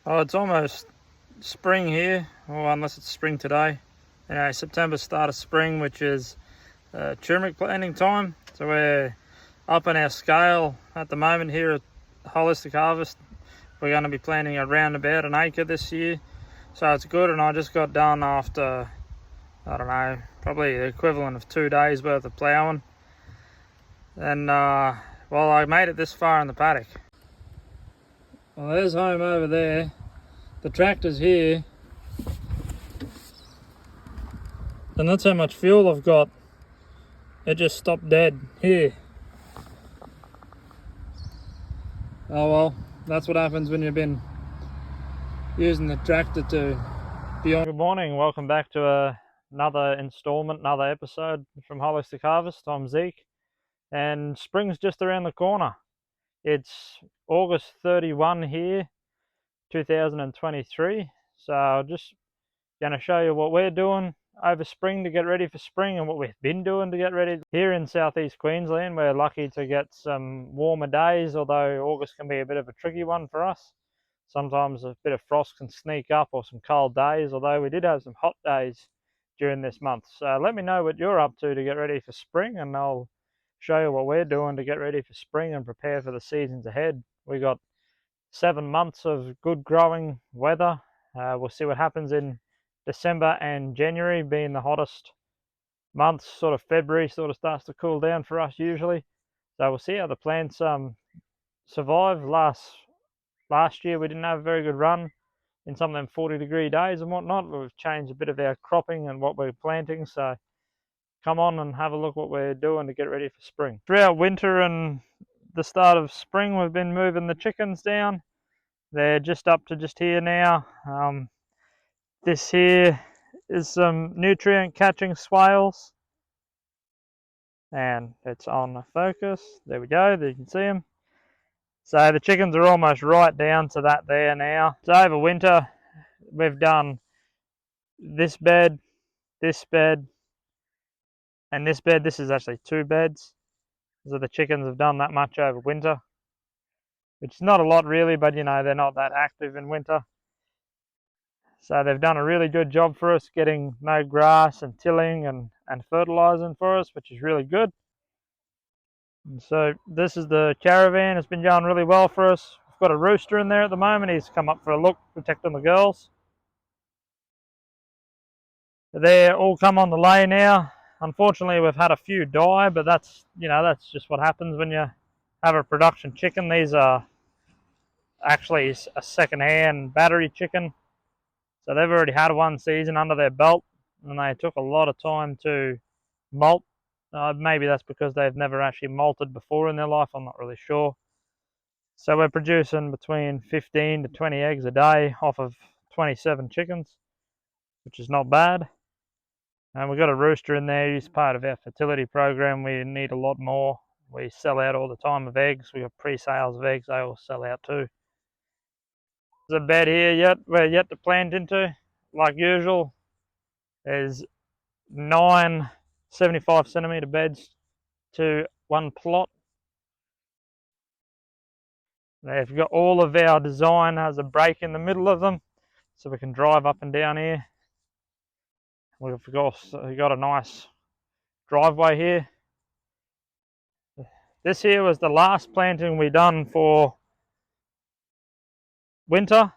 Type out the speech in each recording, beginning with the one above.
Oh, it's almost spring here, or unless it's spring today. September start of spring, which is turmeric planting time. So we're up on our scale at the moment here at Holistic Harvest. We're going to be planting around about an acre this year, so it's good. And I just got done after, I don't know, probably the equivalent of 2 days worth of ploughing. And well, I made it this far in the paddock. Well, there's home over there. The tractor's here, and that's how much fuel I've got. It just stopped dead here. Oh well, that's what happens when you've been using the tractor to be on. Good morning, welcome back to another installment, another episode from Holistic Harvest. I'm Zeke, and spring's just around the corner. It's August 31 here, 2023. So I'm just going to show you what we're doing over spring to get ready for spring, and what we've been doing to get ready. Here in southeast Queensland, we're lucky to get some warmer days, although August can be a bit of a tricky one for us. Sometimes a bit of frost can sneak up, or some cold days, although we did have some hot days during this month. So let me know what you're up to get ready for spring, and I'll show you what we're doing to get ready for spring and prepare for the seasons ahead. We got 7 months of good growing weather. We'll see what happens in December and January, being the hottest months. Sort of February sort of starts to cool down for us usually. So we'll see how the plants survive. Last year we didn't have a very good run in some of them 40-degree days and whatnot. We've changed a bit of our cropping and what we're planting, so come on and have a look what we're doing to get ready for spring. Throughout winter and the start of spring, we've been moving the chickens down. They're just up to just here now. This here is some nutrient catching swales, and it's on the focus. There we go, there you can see them. So the chickens are almost right down to that there now. So over winter we've done this bed, and this bed. This is actually 2 beds. So the chickens have done that much over winter, which is not a lot really, but you know, they're not that active in winter. So they've done a really good job for us, getting no grass and tilling and fertilising for us, which is really good. And so this is the caravan. It's been going really well for us. We've got a rooster in there at the moment. He's come up for a look, protecting the girls. They're all come on the lay now. Unfortunately, we've had a few die, but that's just what happens when you have a production chicken. These are actually a second-hand battery chicken. So they've already had 1 season under their belt, and they took a lot of time to molt. Maybe that's because they've never actually malted before in their life, I'm not really sure. So we're producing between 15 to 20 eggs a day off of 27 chickens, which is not bad. And we've got a rooster in there. He's part of our fertility program. We need a lot more. We sell out all the time of eggs. We have pre-sales of eggs. They all sell out too. There's a bed here we're yet to plant into. Like usual, there's 9 75-centimetre beds to 1 plot. They've got all of our design has a break in the middle of them, so we can drive up and down here. We've got a nice driveway here. This here was the last planting we done for winter.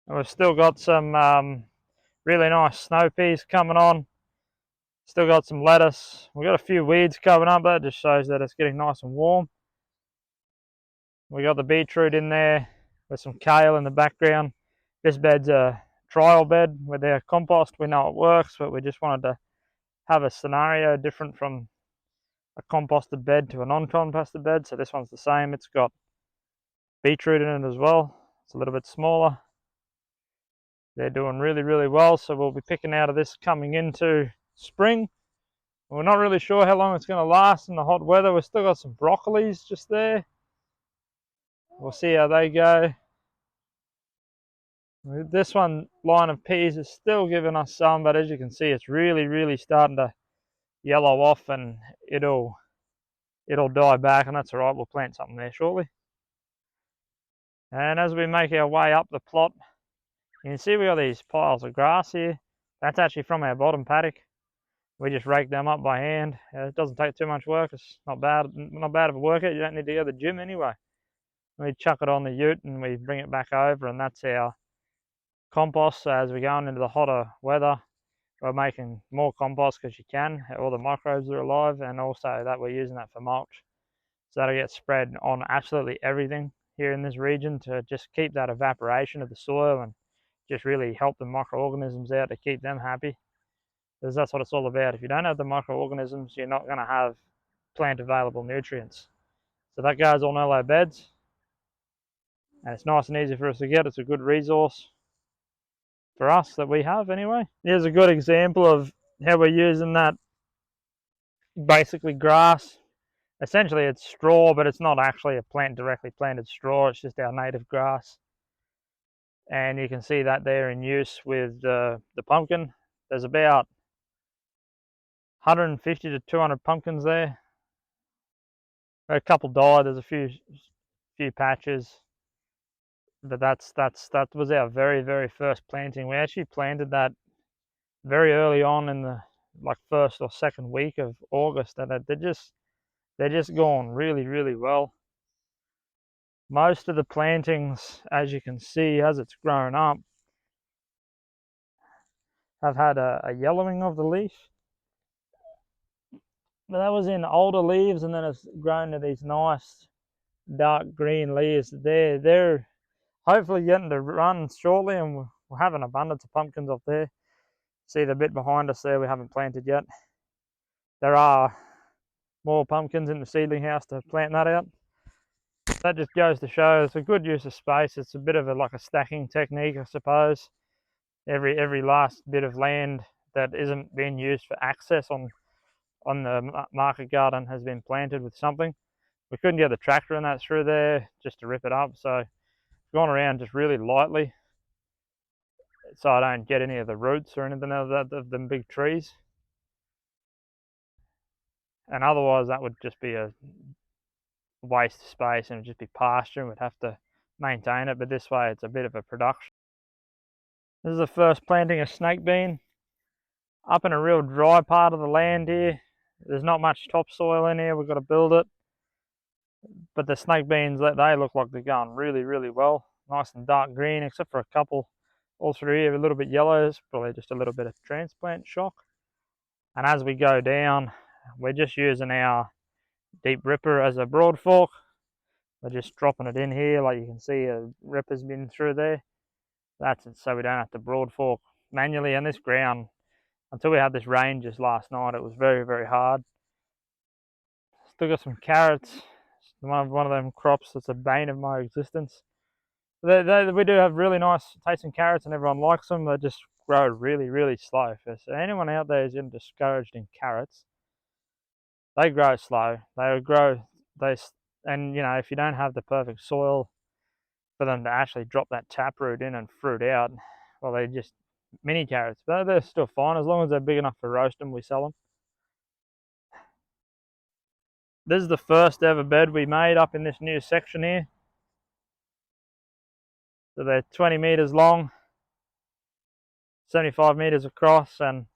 And we've still got some really nice snow peas coming on. Still got some lettuce. We've got a few weeds coming up. That just shows that it's getting nice and warm. We got the beetroot in there with some kale in the background. This bed's a trial bed with our compost. We know it works, but we just wanted to have a scenario different from a composted bed to a non-composted bed. So this one's the same. It's got beetroot in it as well. It's a little bit smaller. They're doing really, really well. So we'll be picking out of this coming into spring. We're not really sure how long it's going to last in the hot weather. We've still got some broccolis just there. We'll see how they go. This one line of peas is still giving us some, but as you can see, it's really, really starting to yellow off, and it'll die back, and that's all right. We'll plant something there shortly. And as we make our way up the plot, you can see we got these piles of grass here. That's actually from our bottom paddock. We just rake them up by hand. It doesn't take too much work. It's not bad of a workout. You don't need to go to the gym anyway. We chuck it on the ute and we bring it back over, and that's our compost. So as we're going into the hotter weather, we're making more compost because you can. All the microbes are alive, and also that we're using that for mulch. So that'll get spread on absolutely everything here in this region to just keep that evaporation of the soil and just really help the microorganisms out to keep them happy. Because that's what it's all about. If you don't have the microorganisms, you're not going to have plant available nutrients. So that goes on all our beds, and it's nice and easy for us to get. It's a good resource for us that we have anyway. Here's a good example of how we're using that basically grass. Essentially it's straw, but it's not actually a directly planted straw. It's just our native grass. And you can see that there in use with the pumpkin. There's about 150 to 200 pumpkins there. A couple died. There's a few patches, but that was our very first planting. We actually planted that very early on in the first or second week of August, and they're just going really well. Most of the plantings, as you can see, as it's grown up, have had a yellowing of the leaf. But that was in older leaves, and then it's grown to these nice dark green leaves. They're hopefully getting to run shortly, and we'll have an abundance of pumpkins up there. See the bit behind us there we haven't planted yet. There are more pumpkins in the seedling house to plant that out. That just goes to show it's a good use of space. It's a bit of a stacking technique, I suppose. Every last bit of land that isn't being used for access on the market garden has been planted with something. We couldn't get the tractor and that through there just to rip it up, so I've gone around just really lightly so I don't get any of the roots or anything of them big trees. And otherwise that would just be a waste of space and it'd just be pasture and we'd have to maintain it, but this way it's a bit of a production. This is the first planting of snake bean up in a real dry part of the land here. There's not much topsoil in here, we've got to build it. But the snake beans, they look like they're going really well. Nice and dark green, except for a couple all through here, a little bit yellow. It's probably just a little bit of transplant shock. And as we go down, we're just using our deep ripper as a broad fork. We're just dropping it in here, like you can see a ripper's been through there. That's it, so we don't have to broad fork manually. And this ground, until we had this rain just last night, it was very hard. Still got some carrots. One of them crops that's a bane of my existence. We do have really nice tasting carrots and everyone likes them. They just grow really slow. So anyone out there is discouraged in carrots, they grow slow. And if you don't have the perfect soil for them to actually drop that taproot in and fruit out, well, they're just mini carrots. But they're still fine as long as they're big enough for roast them. We sell them. This is the first ever bed we made up in this new section here. So they're 20 meters long, 75 meters across, and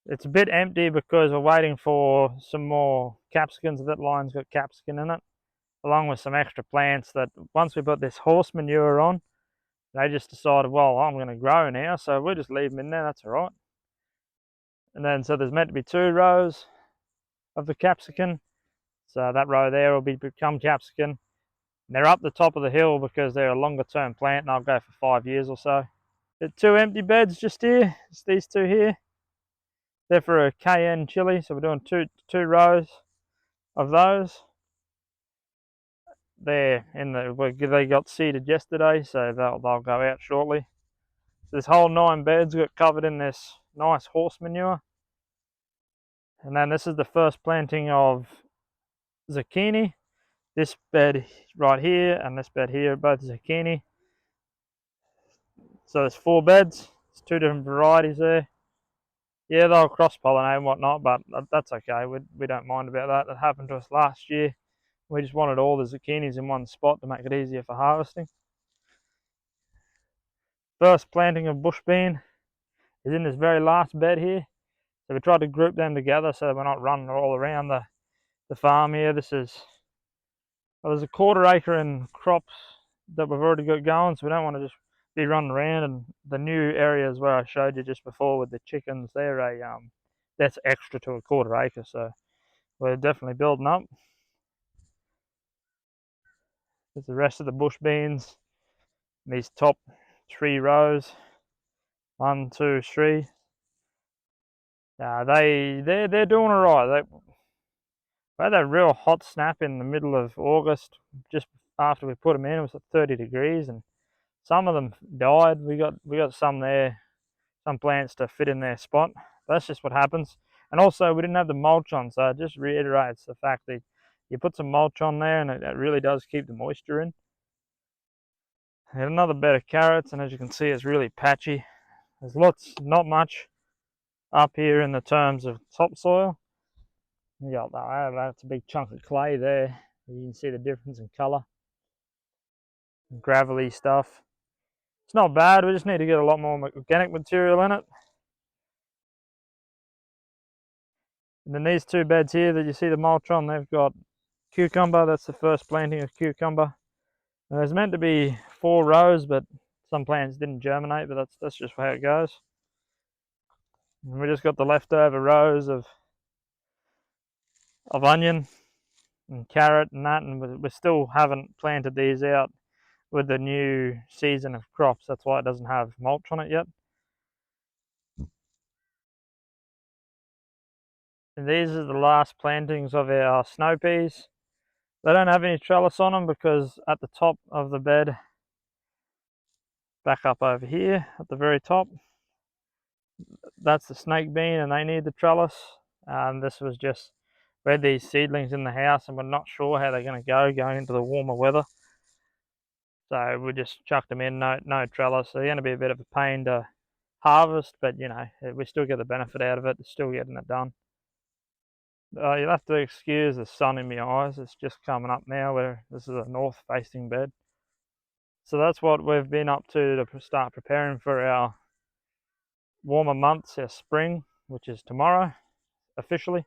it's a bit empty because we're waiting for some more capsicums. That line's got capsicum in it, along with some extra plants that once we put this horse manure on, they just decided, well, I'm going to grow now, so we'll just leave them in there, that's all right. And then, so there's meant to be 2 rows of the capsicum. So that row there will become capsicum. They're up the top of the hill because they're a longer term plant and they'll go for 5 years or so. There's 2 empty beds just here. It's these 2 here. They're for a cayenne chili, so we're doing two rows of those. They got seeded yesterday, so they'll go out shortly. So this whole 9 beds got covered in this nice horse manure. And then this is the first planting of zucchini. This bed right here and this bed here are both zucchini. So there's 4 beds. There's 2 different varieties there. Yeah, they'll cross-pollinate and whatnot, but that's okay. We don't mind about that. That happened to us last year We just wanted all the zucchinis in one spot to make it easier for harvesting. First planting of bush bean is in this very last bed here. So we tried to group them together so we're not running all around the farm here. This is, well, there's a 1/4 acre in crops that we've already got going, so we don't want to just be running around. And the new areas where I showed you just before with the chickens, they're that's extra to a 1/4 acre, so we're definitely building up. There's the rest of the bush beans. These top 3 rows, 1, 2, 3. They're doing alright. We had that real hot snap in the middle of August, just after we put them in. It was at 30 degrees, and some of them died. We got some there, some plants to fit in their spot. That's just what happens. And also, we didn't have the mulch on, so it just reiterates the fact that you put some mulch on there, and it really does keep the moisture in. I had another bed of carrots, and as you can see, it's really patchy. There's not much up here in the terms of topsoil. Yeah, that's a big chunk of clay there. You can see the difference in colour. Gravelly stuff. It's not bad, we just need to get a lot more organic material in it. And then these 2 beds here that you see the mulch on, they've got cucumber. That's the first planting of cucumber. And there's meant to be 4 rows, but some plants didn't germinate, but that's just how it goes. And we just got the leftover rows of onion and carrot and that, and we still haven't planted these out with the new season of crops. That's why it doesn't have mulch on it yet. And these are the last plantings of our snow peas. They don't have any trellis on them because at the top of the bed, back up over here at the very top, that's the snake bean, and they need the trellis. This was just, we had these seedlings in the house and we're not sure how they're going to go going into the warmer weather. So we just chucked them in, no trellis. So they're going to be a bit of a pain to harvest, but you know, we still get the benefit out of it. It's still getting it done. You'll have to excuse the sun in my eyes. It's just coming up now where this is a north facing bed. So that's what we've been up to start preparing for our warmer months, our spring, which is tomorrow officially.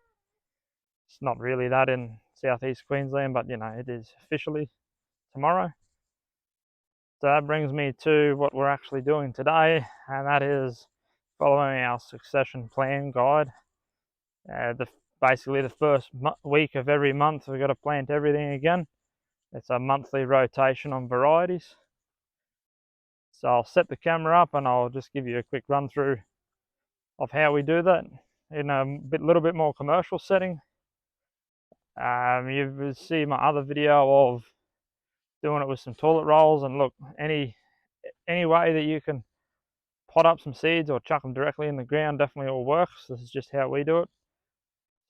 It's not really that in southeast Queensland, but you know, it is officially tomorrow. So that brings me to what we're actually doing today, and that is following our succession plan guide. Basically the first week of every month we've got to plant everything again. It's a monthly rotation on varieties. So I'll set the camera up and I'll just give you a quick run through of how we do that in a little bit more commercial setting. You will see my other video of doing it with some toilet rolls, and look, any way that you can pot up some seeds or chuck them directly in the ground definitely all works. This is just how we do it.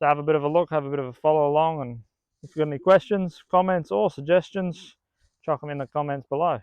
So have a bit of a look, have a bit of a follow along, and if you've got any questions, comments or suggestions, chuck them in the comments below.